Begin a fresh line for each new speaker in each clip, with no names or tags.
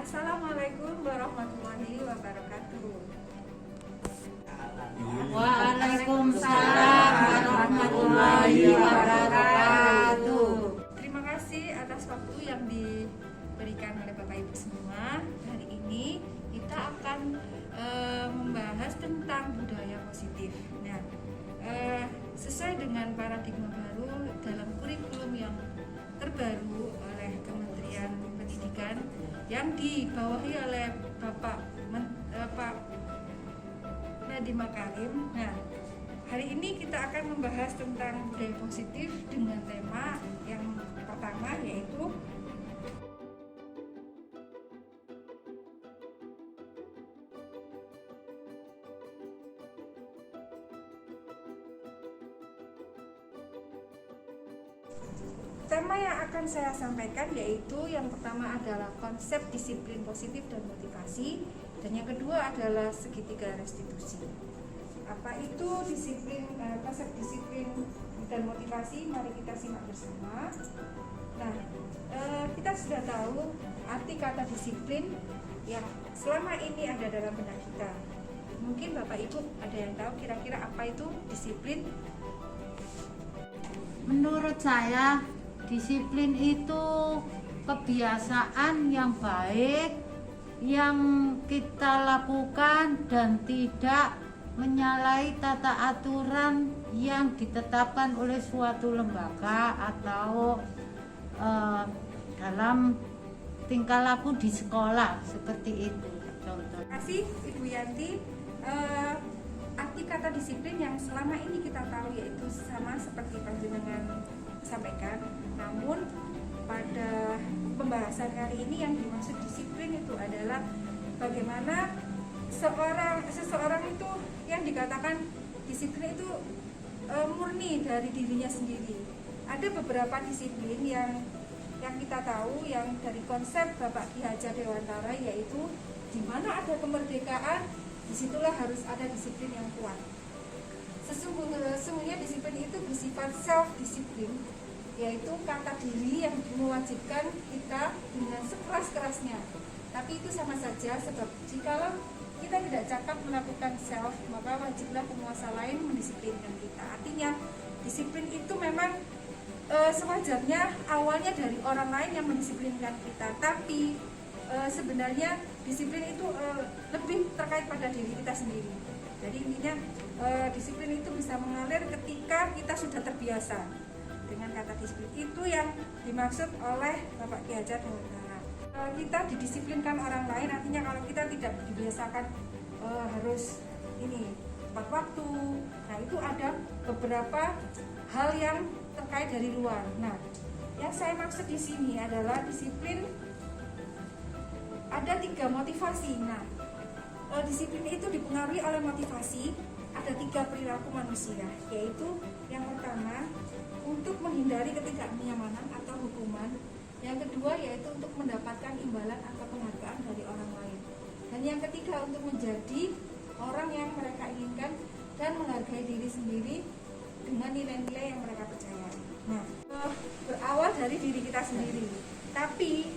Assalamualaikum warahmatullahi wabarakatuh.
Waalaikumsalam warahmatullahi wabarakatuh.
Terima kasih atas waktu yang diberikan oleh Bapak Ibu semua. Hari ini kita akan membahas tentang budaya positif. Nah, sesuai dengan paradigma baru dalam kurikulum yang terbaru oleh Kementerian Pendidikan yang dibawahi oleh Bapak Nadiem Makarim. Nah, hari ini kita akan membahas tentang budaya positif dengan tema yang pertama, yaitu tema yang akan saya sampaikan, yaitu yang pertama adalah konsep disiplin positif dan motivasi, dan yang kedua adalah segitiga restitusi. Apa itu konsep disiplin dan motivasi? Mari kita simak bersama. Nah, kita sudah tahu arti kata disiplin yang selama ini ada dalam benak kita. Mungkin Bapak Ibu ada yang tahu kira-kira apa itu disiplin?
Menurut saya, disiplin itu kebiasaan yang baik yang kita lakukan dan tidak menyalahi tata aturan yang ditetapkan oleh suatu lembaga atau dalam tingkah laku di sekolah, seperti itu contoh.
Terima kasih Ibu Yanti. Arti kata disiplin yang selama ini kita tahu yaitu sama seperti panjenengan sampaikan, namun pada pembahasan kali ini yang dimaksud disiplin itu adalah bagaimana seseorang itu yang dikatakan disiplin itu murni dari dirinya sendiri. Ada beberapa disiplin yang kita tahu yang dari konsep Bapak Ki Hajar Dewantara, yaitu di mana ada kemerdekaan, disitulah harus ada disiplin yang kuat. Sesungguhnya disiplin itu bersifat self-disiplin, yaitu kata diri yang mewajibkan kita dengan sekeras-kerasnya. Tapi itu sama saja, sebab jikalau kita tidak cakap melakukan self, maka wajiblah penguasa lain mendisiplinkan kita. Artinya disiplin itu memang sewajarnya awalnya dari orang lain yang mendisiplinkan kita, tapi sebenarnya disiplin itu lebih terkait pada diri kita sendiri. Jadi intinya disiplin itu bisa mengalir ketika kita sudah terbiasa dengan kata disiplin. Itu yang dimaksud oleh Bapak Ki Hajar Dewantara. Kita didisiplinkan orang lain, artinya kalau kita tidak dibiasakan harus ini tepat waktu. Nah, itu ada beberapa hal yang terkait dari luar. Nah, yang saya maksud di sini adalah disiplin ada 3 motivasi. Nah, disiplin itu dipengaruhi oleh motivasi. Ada 3 perilaku manusia, yaitu yang pertama untuk menghindari ketidaknyamanan atau hukuman, yang kedua yaitu untuk mendapatkan imbalan atau penghargaan dari orang lain, dan yang ketiga untuk menjadi orang yang mereka inginkan dan menghargai diri sendiri dengan nilai-nilai yang mereka percaya. Nah, berawal dari diri kita sendiri, tapi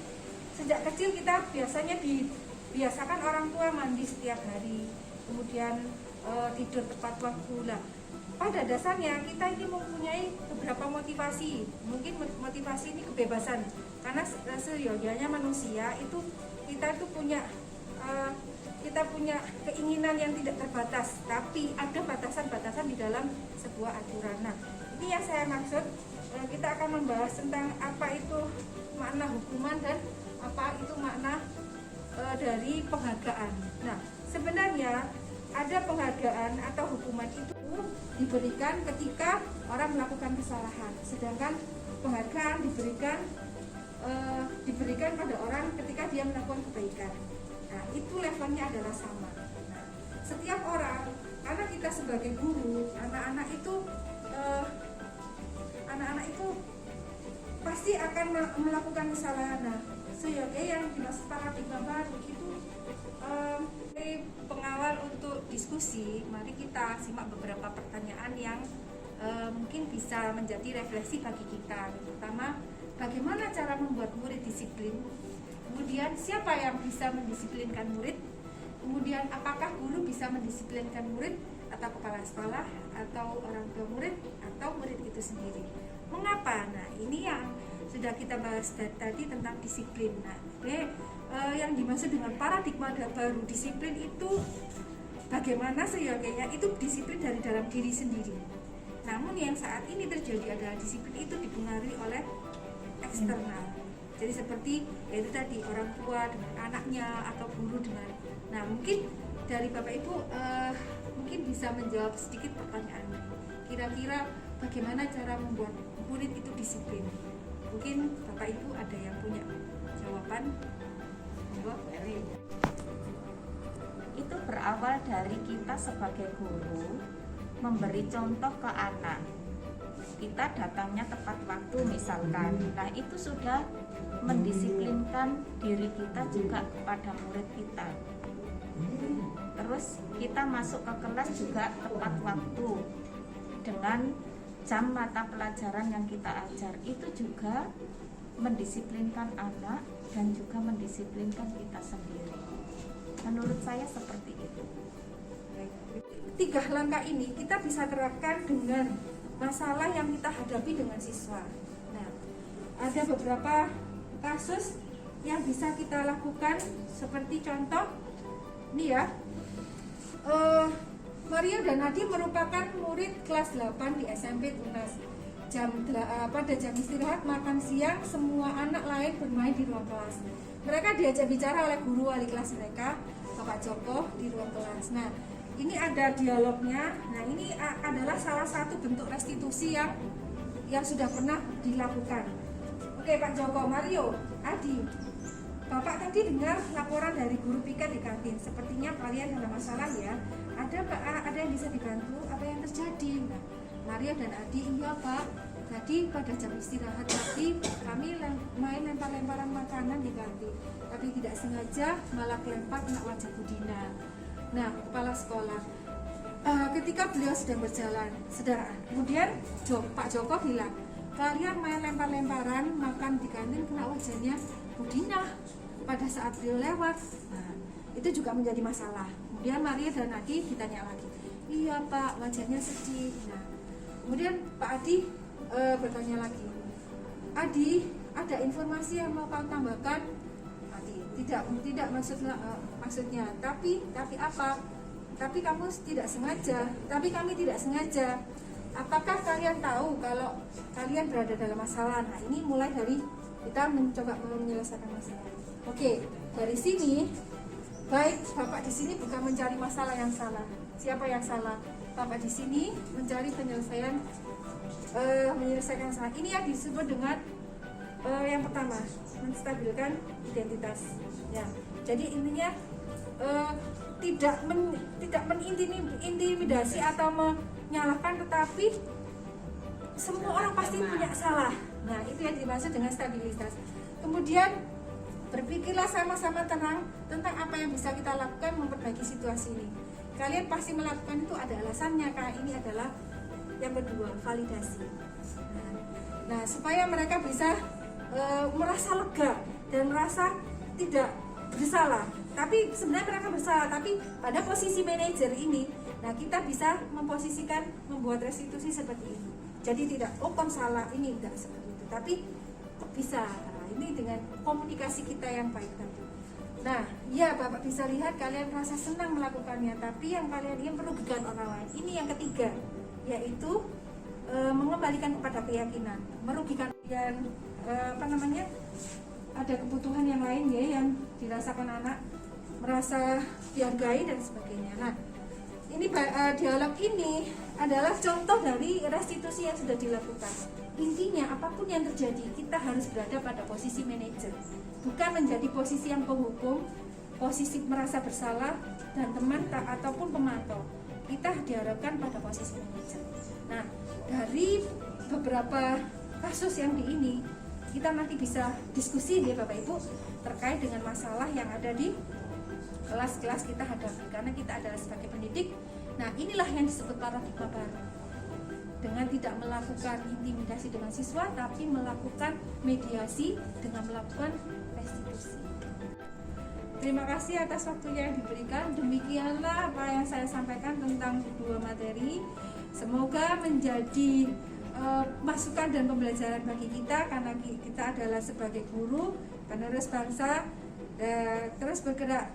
sejak kecil kita biasanya dibiasakan orang tua mandi setiap hari, kemudian tidur tepat waktu. Lah, pada dasarnya kita ini mempunyai beberapa motivasi. Mungkin motivasi ini kebebasan, karena seyogyanya manusia itu kita punya keinginan yang tidak terbatas, tapi ada batasan-batasan di dalam sebuah aturan. Nah, ini yang saya maksud. Kita akan membahas tentang apa itu makna hukuman dan apa itu makna dari penghargaan. Nah, sebenarnya ada penghargaan atau hukuman itu diberikan ketika orang melakukan kesalahan, sedangkan penghargaan diberikan pada orang ketika dia melakukan kebaikan. Nah, itu levelnya adalah sama. Nah, setiap orang, karena kita sebagai guru, anak-anak itu pasti akan melakukan kesalahan. Nah, seyogyanya yang dimaksud paradigma baru itu pengawal untuk diskusi. Mari kita simak beberapa pertanyaan yang mungkin bisa menjadi refleksi bagi kita. Pertama, bagaimana cara membuat murid disiplin? Kemudian siapa yang bisa mendisiplinkan murid? Kemudian apakah guru bisa mendisiplinkan murid, atau kepala sekolah, atau orang tua murid, atau murid itu sendiri? Mengapa? Nah, ini yang sudah kita bahas tadi tentang disiplin. Nah, yang dimaksud dengan paradigma baru disiplin itu bagaimana seyogianya itu disiplin dari dalam diri sendiri. Namun yang saat ini terjadi adalah disiplin itu dipengaruhi oleh eksternal. Jadi seperti yaitu tadi orang tua dengan anaknya atau guru dengan. Nah, mungkin dari Bapak Ibu mungkin bisa menjawab sedikit pertanyaan. Kira-kira bagaimana cara membuat murid itu disiplin? Mungkin Bapak Ibu ada yang punya jawaban?
Itu berawal dari kita sebagai guru memberi contoh ke anak. Kita datangnya tepat waktu misalkan. Nah, itu sudah mendisiplinkan diri kita juga kepada murid kita. Terus kita masuk ke kelas juga tepat waktu dengan jam mata pelajaran yang kita ajar. Itu juga mendisiplinkan anak dan juga mendisiplinkan kita sendiri. Menurut saya seperti itu.
3 langkah ini kita bisa terapkan dengan masalah yang kita hadapi dengan siswa. Nah, ada beberapa kasus yang bisa kita lakukan, seperti contoh ini ya, Mario dan Nadi merupakan murid kelas 8 di SMP Tunas. Pada jam istirahat makan siang, semua anak lain bermain di ruang kelas. Mereka diajak bicara oleh guru wali kelas mereka, Bapak Joko, di ruang kelas. Nah, ini ada dialognya. Nah, ini adalah salah satu bentuk restitusi yang sudah pernah dilakukan. Oke, Pak Joko, Mario, Adi, Bapak tadi dengar laporan dari guru piket di kantin. Sepertinya kalian ada masalah ya. Ada yang bisa dibantu? Apa yang terjadi? Nah, Mario dan Adi, iya Pak. Tadi pada jam istirahat tadi kami main lempar-lemparan makanan di kantin. Tapi tidak sengaja malah kelempar kena wajah Budina. Nah, kepala sekolah. Ketika beliau sedang berjalan, saudara. Kemudian Pak Joko bilang, kalian main lempar-lemparan makan di kantin kena wajahnya Budina pada saat beliau lewat. Nah, itu juga menjadi masalah. Kemudian Maria dan Adi ditanya lagi, iya Pak, wajahnya sedih. Nah, kemudian Pak Adi bertanya lagi, Adi, ada informasi yang mau kau tambahkan? Adi, tidak maksudnya, tapi apa? Tapi kamu tidak sengaja, tapi kami tidak sengaja. Apakah kalian tahu kalau kalian berada dalam masalah? Nah, ini mulai dari kita mencoba menyelesaikan masalah. Oke, dari sini baik, Bapak di sini bukan mencari masalah yang salah. Siapa yang salah? Bapak di sini mencari menyelesaikan masalah. Ini yang disebut dengan yang pertama, menstabilkan identitas. Ya, jadi intinya tidak mengintimidasi atau menyalahkan, tetapi semua orang pasti punya salah. Nah, itu yang dimaksud dengan stabilitas. Kemudian berpikirlah sama-sama tenang tentang apa yang bisa kita lakukan memperbaiki situasi ini. Kalian pasti melakukan itu ada alasannya, karena ini adalah yang kedua, validasi. Nah, supaya mereka bisa merasa lega dan merasa tidak bersalah. Tapi sebenarnya mereka bersalah, tapi pada posisi manajer ini, nah kita bisa memposisikan, membuat restitusi seperti ini. Jadi tidak, oh kamu salah, ini tidak seperti itu, tapi bisa. Nah, ini dengan komunikasi kita yang baik tadi. Nah, ya Bapak bisa lihat kalian merasa senang melakukannya, tapi yang kalian ingin merugikan orang lain. Ini yang ketiga, yaitu mengembalikan kepada keyakinan, merugikan dan ada kebutuhan yang lain ya yang dirasakan anak, merasa dihargai dan sebagainya. Nah, ini dialog ini adalah contoh dari restitusi yang sudah dilakukan. Intinya apapun yang terjadi, kita harus berada pada posisi manajer, bukan menjadi posisi yang penghukum, posisi merasa bersalah dan teman ataupun pemantau. Kita diharapkan pada posisi manajer. Nah, dari beberapa kasus yang di ini, kita nanti bisa diskusi ya Bapak Ibu terkait dengan masalah yang ada di kelas-kelas kita hadapi, karena kita adalah sebagai pendidik. Nah, inilah yang disebut paradigma baru, dengan tidak melakukan intimidasi dengan siswa, tapi melakukan mediasi dengan melakukan restitusi. Terima kasih atas waktunya yang diberikan. Demikianlah apa yang saya sampaikan tentang dua materi. Semoga menjadi masukan dan pembelajaran bagi kita, karena kita adalah sebagai guru, penerus bangsa, terus bergerak